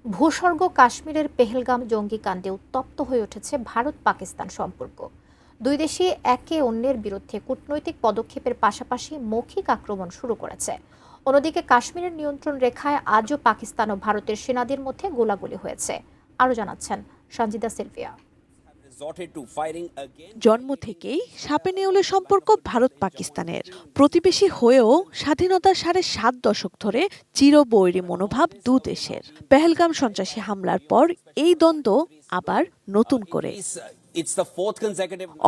ভূস্বর্গ কাশ্মীরের পেহেলগাম জঙ্গিকাণ্ডে উত্তপ্ত হয়ে উঠেছে ভারত পাকিস্তান সম্পর্ক। দুই দেশই একে অন্যের বিরুদ্ধে কূটনৈতিক পদক্ষেপের পাশাপাশি মৌখিক আক্রমণ শুরু করেছে। অন্যদিকে কাশ্মীরের নিয়ন্ত্রণ রেখায় আজও পাকিস্তান ও ভারতের সেনাদের মধ্যে গোলাগুলি হয়েছে। আরও জানাচ্ছেন সঞ্জিদা সিলভিয়া। জন্ম থেকেই সাপে নেউলে সম্পর্ক ভারত পাকিস্তানের। প্রতিবেশী হয়েও স্বাধীনতার ৭.৫ দশক ধরে চিরবৈরী মনোভাব দু দেশের। পেহেলগাম সন্ত্রাসী হামলার পর এই দ্বন্দ্ব আবার নতুন করে।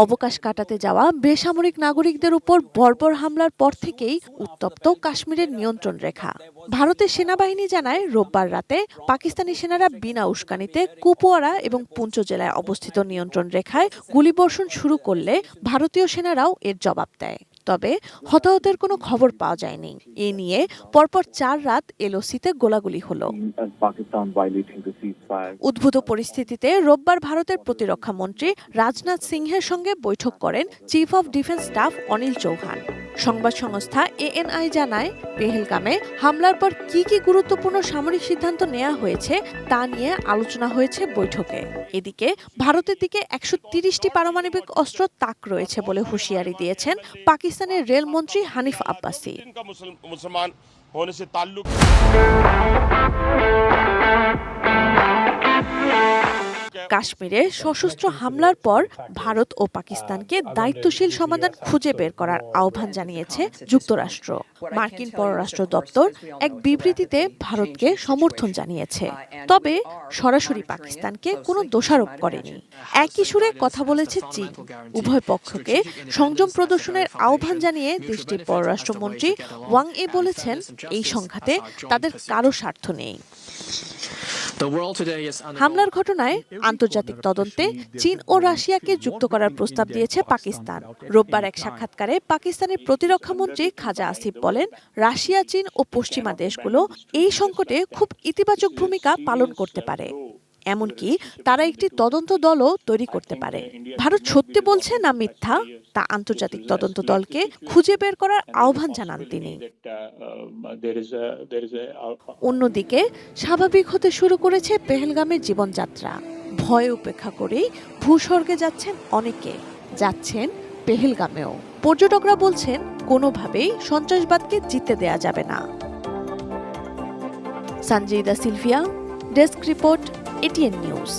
অবকাশ কাটাতে যাওয়া বেসামরিক নাগরিকদের উপর বর্বর হামলার পর থেকেই উত্তপ্ত কাশ্মীরের নিয়ন্ত্রণ রেখা। ভারতের সেনাবাহিনী জানায় রোববার রাতে পাকিস্তানি সেনারা বিনা উস্কানিতে কুপওয়ারা এবং পুঞ্চ জেলায় অবস্থিত নিয়ন্ত্রণ রেখায় গুলিবর্ষণ শুরু করলে ভারতীয় সেনারাও এর জবাব দেয়। তবে হতাহতের কোনো খবর পাওয়া যায়নি। এ নিয়ে পরপর ৪ রাত এলওসিতে গোলাগুলি হলো। উদ্ভূত পরিস্থিতিতে রোববার ভারতের প্রতিরক্ষা মন্ত্রী রাজনাথ সিংহের সঙ্গে বৈঠক করেন chief of defence staff Anil Chauhan. সংবাদ সংস্থা এএনআই জানায়, পেহেলগামে হামলার পর কি কি গুরুত্বপূর্ণ সামরিক সিদ্ধান্ত নেওয়া হয়েছে তা নিয়ে আলোচনা হয়েছে বৈঠকে। এদিকে ভারতের দিকে ১৩০টি পারমাণবিক অস্ত্র তাক রয়েছে বলে হুঁশিয়ারি দিয়েছেন পাকিস্তানের রেলমন্ত্রী হানিফ আব্বাসি। কাশ্মীরে সশস্ত্র হামলার পর ভারত ও পাকিস্তানকে দায়িত্বশীল সমাধান খুঁজে বের করার আহ্বান জানিয়েছে যুক্তরাষ্ট্র। মার্কিন পররাষ্ট্র দপ্তর এক বিবৃতিতে ভারতকে সমর্থন জানিয়েছে, তবে সরাসরি পাকিস্তানকে কোনো দোষারোপ করেনি। একই সুরে কথা বলেছে চীন। উভয় পক্ষকে সংযম প্রদর্শনের আহ্বান জানিয়ে দেশটির পররাষ্ট্রমন্ত্রী ওয়াং ই বলেছেন, এই সংঘাতে তাদের কারো স্বার্থ নেই। হামলার ঘটনায় আন্তর্জাতিক তদন্তে চীন ও রাশিয়াকে যুক্ত করার প্রস্তাব দিয়েছে পাকিস্তান। রোববার এক সাক্ষাৎকারে পাকিস্তানের প্রতিরক্ষা মন্ত্রী খাজা আসিফ বলেন, রাশিয়া, চীন ও পশ্চিমা দেশগুলো এই সংকটে খুব ইতিবাচক ভূমিকা পালন করতে পারে। এমনকি তারা একটি তদন্ত দলও তৈরি করতে পারে। ভারত সত্যি বলছে না মিথ্যা তা আন্তর্জাতিক তদন্ত দলকে খুঁজে বের করার আহ্বান জানান তিনি। অন্যদিকে স্বাভাবিক হতে শুরু করেছে পেহেলগামের জীবনযাত্রা। ভয় উপেক্ষা করেই ভূস্বর্গে যাচ্ছেন অনেকে, যাচ্ছেন পেহেলগামেও। পর্যটকরা বলছেন, কোনোভাবেই সন্ত্রাসবাদকে জিততে দেয়া যাবে না। Sanjida Sylvia, desk report, ATN news.